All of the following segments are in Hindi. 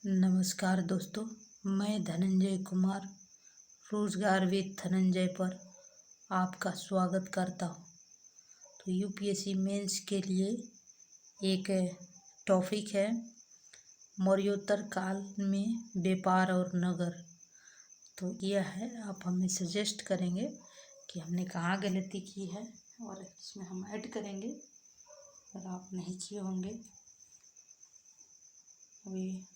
नमस्कार दोस्तों, मैं धनंजय कुमार रोजगार विद धनंजय पर आपका स्वागत करता हूँ। तो यूपीएससी मेंस के लिए एक टॉपिक है मौर्योत्तर काल में व्यापार और नगर। तो यह है, आप हमें सजेस्ट करेंगे कि हमने कहाँ गलती की है और इसमें हम ऐड करेंगे और आप नहीं किए होंगे। अभी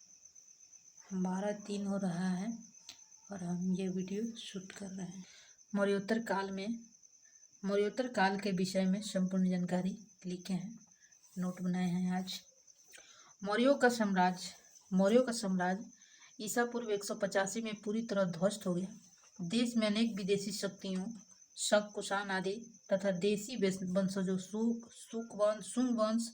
12:03 हो रहा है और हम ये वीडियो शूट कर रहे हैं। मौर्योत्तर काल के विषय में संपूर्ण जानकारी लिखे हैं, नोट बनाए हैं आज। मौर्यों का साम्राज्य ईसा पूर्व 185 में पूरी तरह ध्वस्त हो गया। देश में अनेक विदेशी शक्तियों शक, कुषाण आदि तथा देशी वंशजों शुंग वंश,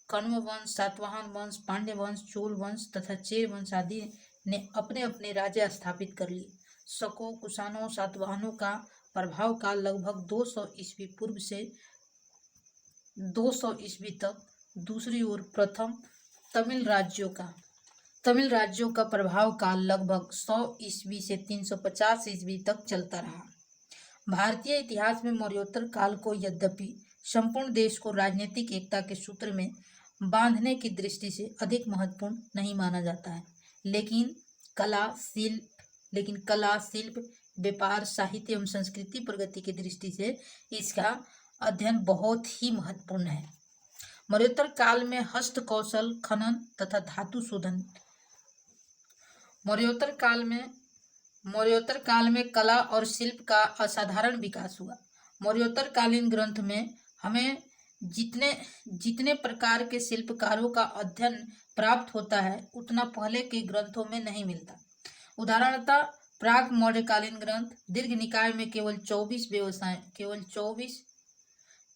कण्व वंश, सातवाहन वंश, पांड्य वंश, चोल वंश तथा चेर वंश आदि ने अपने अपने राज्य स्थापित कर लिए। शकों, कुषाणों, सातवाहनों का प्रभाव काल लगभग 200 ईस्वी पूर्व से 200 ईस्वी तक। दूसरी ओर प्रथम तमिल राज्यों का प्रभाव काल लगभग 100 ईस्वी से 350 ईस्वी तक चलता रहा। भारतीय इतिहास में मौर्योत्तर काल को यद्यपि संपूर्ण देश को राजनीतिक एकता के सूत्र में बांधने की दृष्टि से अधिक महत्वपूर्ण नहीं माना जाता है, लेकिन कला, शिल्प, व्यापार, साहित्य एवं संस्कृति प्रगति की दृष्टि से इसका अध्ययन बहुत ही महत्वपूर्ण है। मौर्योत्तर काल में हस्त कौशल, खनन तथा धातु शोधन। मौर्योत्तर काल में कला और शिल्प का असाधारण विकास हुआ। मौर्योत्तर कालीन ग्रंथ में हमें जितने प्रकार के शिल्पकारों का अध्ययन प्राप्त होता है उतना पहले के ग्रंथों में नहीं मिलता। उदाहरणतः प्राक मौर्यकालीन ग्रंथ दीर्घ निकाय में केवल 24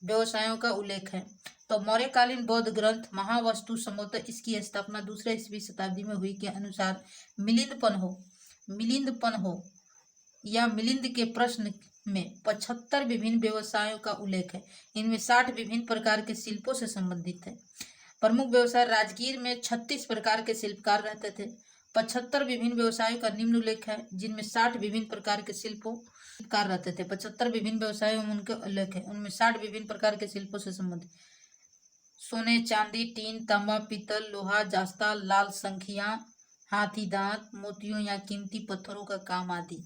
व्यवसायों का उल्लेख है। तो मौर्यकालीन बौद्ध ग्रंथ महावस्तु संभवतः इसकी स्थापना दूसरे ईस्वी शताब्दी में हुई के अनुसार मिलिंदपन हो या मिलिंद के प्रश्न में 75 विभिन्न व्यवसायों का उल्लेख है। इनमें 60 विभिन्न प्रकार के शिल्पों से संबंधित है। प्रमुख व्यवसाय राजगीर में 36 प्रकार के शिल्पकार रहते थे। 75 विभिन्न व्यवसायों का निम्न उल्लेख है, जिनमें 60 विभिन्न प्रकार के शिल्पकार रहते थे। 75 विभिन्न व्यवसायों में उनके उल्लेख है, उनमें 60 विभिन्न प्रकार के शिल्पों से संबंधित सोने, चांदी, टीन, तांबा, पीतल, लोहा, जास्ता, लाल संखिया, हाथी दांत, मोतियों या कीमती पत्थरों का काम आदि।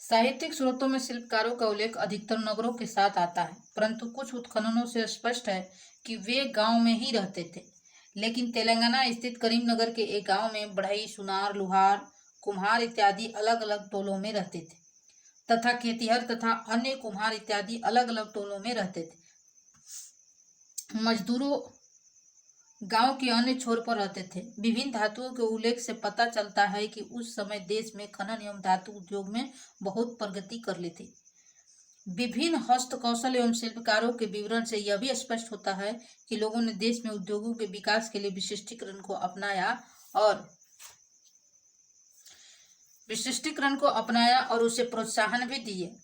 साहित्यिक स्रोतों में शिल्पकारों का उल्लेख अधिकतर नगरों के साथ आता है, परंतु कुछ उत्खननों से स्पष्ट है कि वे गांव में ही रहते थे। लेकिन तेलंगाना स्थित करीमनगर के एक गांव में बढ़ई, सुनार, लुहार, कुम्हार इत्यादि अलग अलग टोलों में रहते थे तथा खेतिहर तथा अन्य कुम्हार इत्यादि अलग अलग टोलों में रहते थे। मजदूरों गांव के अन्य छोर पर रहते थे। विभिन्न धातुओं के उल्लेख से पता चलता है कि उस समय देश में खनन एवं धातु उद्योग में बहुत प्रगति कर ली थी। विभिन्न हस्त कौशल एवं शिल्पकारों के विवरण से यह भी स्पष्ट होता है कि लोगों ने देश में उद्योगों के विकास के लिए विशिष्टीकरण को अपनाया और उसे प्रोत्साहन भी दिए,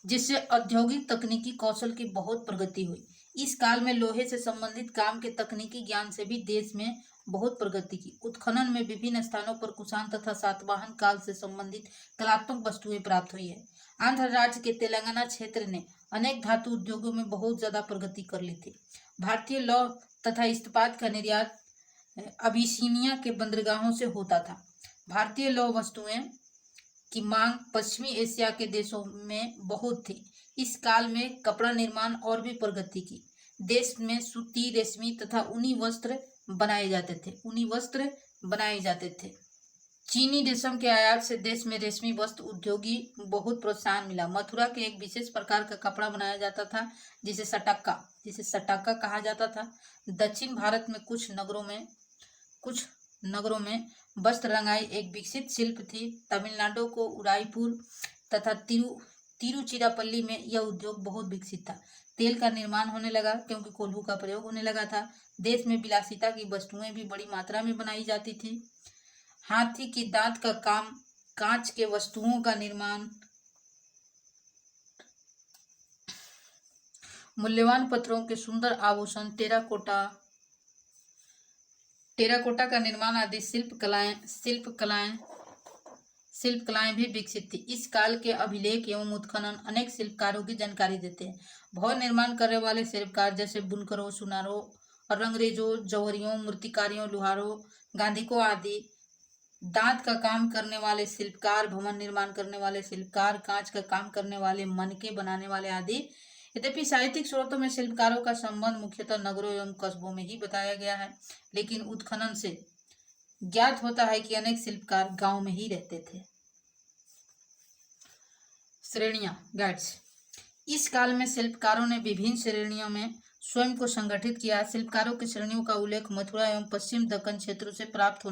जिससे औद्योगिक तकनीकी कौशल की बहुत प्रगति हुई। इस काल में लोहे से संबंधित काम के तकनीकी ज्ञान से भी देश में बहुत प्रगति की। उत्खनन में विभिन्न स्थानों पर कुषाण तथा सातवाहन काल से संबंधित कलात्मक वस्तुएं प्राप्त हुई है। आंध्र राज्य के तेलंगाना क्षेत्र ने अनेक धातु उद्योगों में बहुत ज्यादा प्रगति कर ली थी। भारतीय लौह तथा इस्पात का निर्यात अबिसिनिया के बंदरगाहों से होता था। भारतीय लौह वस्तुएं की मांग पश्चिमी एशिया के देशों में बहुत थी। इस काल में कपड़ा निर्माण और भी प्रगति की। देश में सूती, रेशमी तथा ऊनी वस्त्र बनाए जाते थे। चीनी रेशम के आयात से देश में रेशमी वस्त्र उद्योगी बहुत प्रोत्साहन मिला। मथुरा के एक विशेष प्रकार का कपड़ा बनाया जाता था जिसे सटाका कहा जाता था। दक्षिण भारत में कुछ नगरों में वस्त्र रंगाई एक विकसित शिल्प थी। तमिलनाडु को उदयपुर तथा तिरुचिरापल्ली में यह उद्योग बहुत विकसित था। तेल का निर्माण होने लगा क्योंकि कोल्हू का प्रयोग होने लगा था। देश में विलासिता की वस्तुएं भी बड़ी मात्रा में बनाई जाती थी। हाथी की दांत का काम, कांच के वस्तुओं का निर्माण, मूल्यवान पत्थरों के सुंदर आभूषण, टेराकोटा का निर्माण आदि शिल्प कलाएं भी विकसित थी। इस काल के अभिलेख एवं उत्खनन अनेक शिल्पकारों की जानकारी देते हैं। भवन निर्माण करने वाले शिल्पकार जैसे बुनकरों, सुनारों और रंगरेजों, जौहरियों, मूर्तिकारियों, लोहारों, गांधीकों आदि, दांत का काम करने वाले शिल्पकार, भवन निर्माण करने वाले शिल्पकार, कांच का काम करने वाले, मनके बनाने वाले आदि। यद्यपि साहित्यिक स्रोतों में शिल्पकारों का संबंध मुख्यतः नगरों एवं कस्बों में ही बताया गया है, लेकिन उत्खनन से ज्ञात होता है कि अनेक शिल्पकार गांव में ही रहते थे। श्रेणियां, गाइड्स। इस काल में शिल्पकारों ने विभिन्न श्रेणियों में स्वयं को संगठित किया। शिल्पकारों की श्रेणियों का उल्लेख मथुरा एवं पश्चिम दक्कन क्षेत्रों से प्राप्त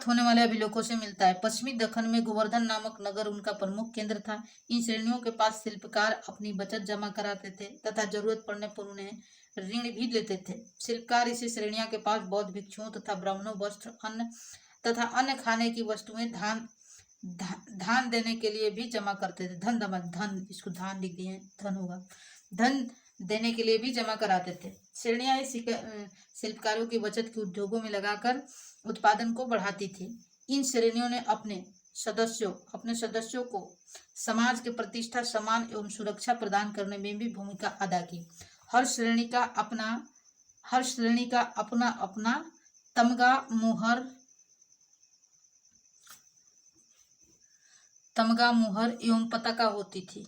होने वाले अभिलेखों से मिलता है। पश्चिमी दक्कन में गोवर्धन नामक नगर उनका प्रमुख केंद्र था। इन श्रेणियों के पास शिल्पकार अपनी बचत जमा कराते थे तथा जरूरत पड़ने पर उन्हें ऋण भी लेते थे। शिल्पकार इसी श्रेणियों के पास बौद्ध भिक्षुओं तथा ब्राह्मणों वस्त्र, अन्न तथा अन्य खाने की वस्तुएं धान देने के लिए भी जमा करते थे। धन, इसको धान लिख दिए, धन होगा, धन देने के लिए भी जमा कराते थे। श्रेणियां शिल्पकारों की बचत के उद्योगों में लगाकर उत्पादन को बढ़ाती थी। इन श्रेणियों ने अपने सदस्यों को समाज के प्रतिष्ठा, सम्मान एवं सुरक्षा प्रदान करने में भी भूमिका अदा की। हर श्रेणी का अपना अपना तमगा, मुहर एवं पताका होती थी।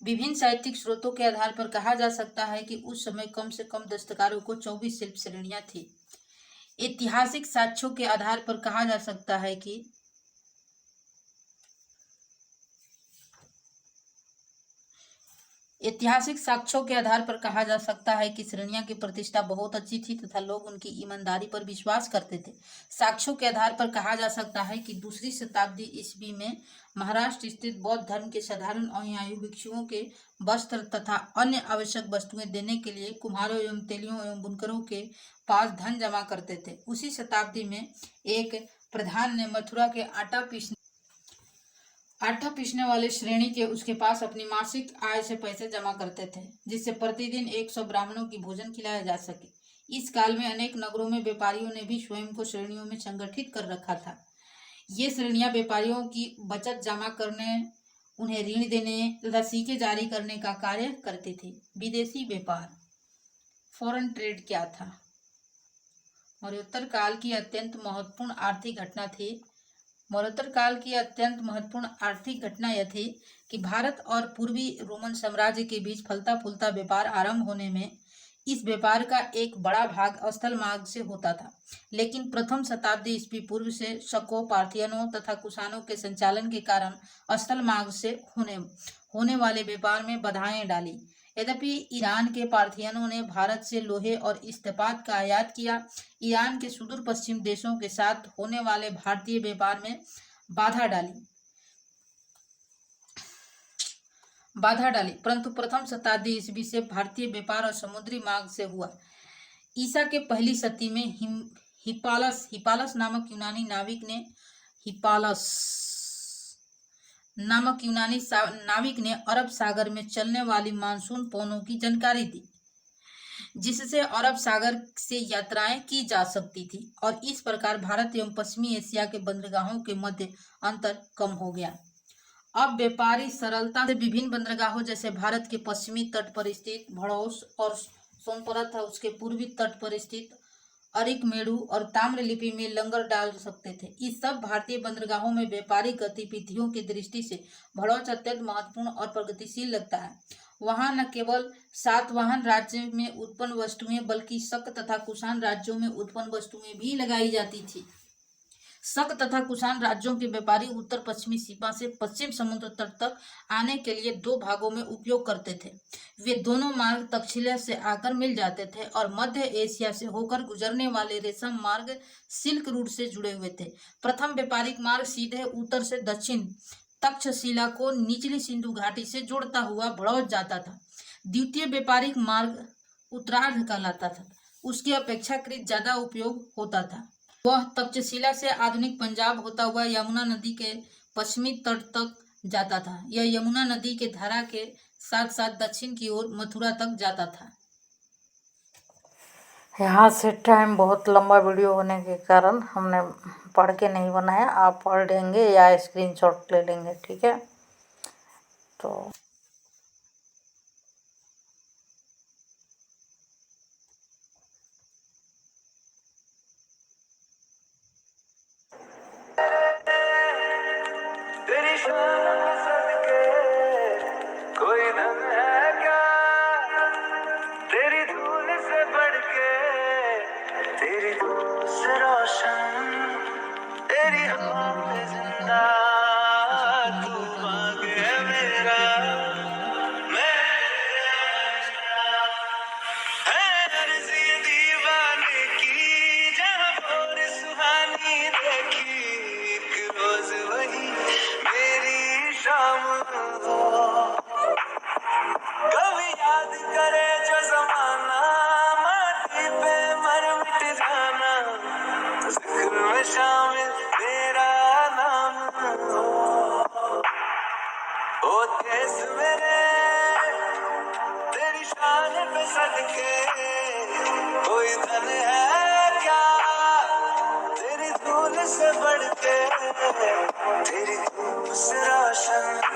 विभिन्न साहित्यिक स्रोतों के आधार पर कहा जा सकता है कि उस समय कम से कम दस्तकारों को 24 शिल्प श्रेणियां थी। ऐतिहासिक साक्ष्यों के आधार पर कहा जा सकता है कि श्रेणियां की प्रतिष्ठा बहुत अच्छी थी तथा लोग उनकी ईमानदारी पर विश्वास करते थे। साक्ष्यों के आधार पर कहा जा सकता है कि दूसरी शताब्दी ईस्वी में महाराष्ट्र स्थित बौद्ध धर्म के साधारण अनुयायी भिक्षुओं के वस्त्र तथा अन्य आवश्यक वस्तुएं देने के लिए कुम्हारों एवं तेलियों एवं बुनकरों के पास धन जमा करते थे। उसी शताब्दी में एक प्रधान ने मथुरा के आटा पीसने वाले श्रेणी के उसके पास अपनी मासिक आय से पैसे जमा करते थे, जिससे प्रतिदिन 100 ब्राह्मणों की भोजन खिलाया जा सके। इस काल में अनेक नगरों में व्यापारियों ने भी स्वयं को श्रेणियों में संगठित कर रखा था। ये श्रेणियां व्यापारियों की बचत जमा करने, उन्हें ऋण देने तथा सिक्के जारी करने का कार्य करती थी। विदेशी व्यापार, फॉरेन ट्रेड क्या था? मौर्योत्तर काल की अत्यंत महत्वपूर्ण आर्थिक घटना यह थी कि भारत और पूर्वी रोमन साम्राज्य के बीच फलता फूलता व्यापार आरंभ होने में इस व्यापार का एक बड़ा भाग स्थल मार्ग से होता था, लेकिन प्रथम शताब्दी ईस्वी पूर्व से शकों, पार्थियनों तथा कुषाणों के संचालन के कारण स्थल मार्ग से होने वाले व्यापार में बाधाएं डाली। यद्यपि ईरान के पार्थियनों ने भारत से लोहे और इस्पात का आयात किया, ईरान के सुदूर पश्चिम देशों के साथ होने वाले भारतीय व्यापार में बाधा डाली, परंतु प्रथम शताब्दी ईस्वी से भारतीय व्यापार और समुद्री मार्ग से हुआ। ईसा के पहली सदी में हिपालस नामक यूनानी नाविक ने अरब सागर में चलने वाली मानसून पवनों की जानकारी दी, जिससे अरब सागर से यात्राएं की जा सकती थी और इस प्रकार भारत एवं पश्चिमी एशिया के बंदरगाहों के मध्य अंतर कम हो गया। अब व्यापारी सरलता से विभिन्न बंदरगाहों जैसे भारत के पश्चिमी तट पर स्थित भड़ौस और सोनपरत था, उसके पूर्वी तट पर स्थित अरिकमेड़ू और ताम्रलिपि में लंगर डाल सकते थे। इस सब भारतीय बंदरगाहों में व्यापारिक गतिविधियों की दृष्टि से भड़ौच अत्यंत महत्वपूर्ण और प्रगतिशील लगता है। वहां न केवल सातवाहन राज्य में उत्पन्न वस्तुएं बल्कि शक तथा कुषाण राज्यों में उत्पन्न वस्तुएं भी लगाई जाती थी। शक तथा कुषाण राज्यों के व्यापारी उत्तर पश्चिमी सीमा से पश्चिम समुद्र तट तक आने के लिए दो भागों में उपयोग करते थे। वे दोनों मार्ग तक्षशिला से आकर मिल जाते थे और मध्य एशिया से होकर गुजरने वाले रेशम मार्ग सिल्क रूट से जुड़े हुए थे। प्रथम व्यापारिक मार्ग सीधे उत्तर से दक्षिण तक्षशिला को निचली सिंधु घाटी से जोड़ता हुआ भड़ौच जाता था। द्वितीय व्यापारिक मार्ग उत्तरार्ध कहलाता था, उसकी अपेक्षाकृत ज्यादा उपयोग होता था। वह तक्षशिला से आधुनिक पंजाब होता हुआ यमुना नदी के पश्चिमी तट तक जाता था। यह यमुना नदी के धारा के साथ साथ दक्षिण की ओर मथुरा तक जाता था। यहाँ से टाइम बहुत लंबा वीडियो होने के कारण हमने पढ़ के नहीं बनाया, आप पढ़ लेंगे या स्क्रीनशॉट ले लेंगे, ठीक है। तो तेरी शान में सदके कोई धन है क्या, तेरी धूल से बढ़ के, तेरी धूप से रोशन, तेरी हवा में जिंदा तू मांगे मेरा, मैं है अर्ज़ी दीवाने की, जहाँ और सुहानी देखी, एक रोज वही मेरी शाम हो, कभी याद करे जो जमाना, माटी पे मर मिट जाना, जिक्र में शामिल तेरा नाम हो, ओ देश मेरे तेरी शान पे सदके कोई धन है क्या, तेरी धूल से बढ़ के, तेरी धूप से रोशन,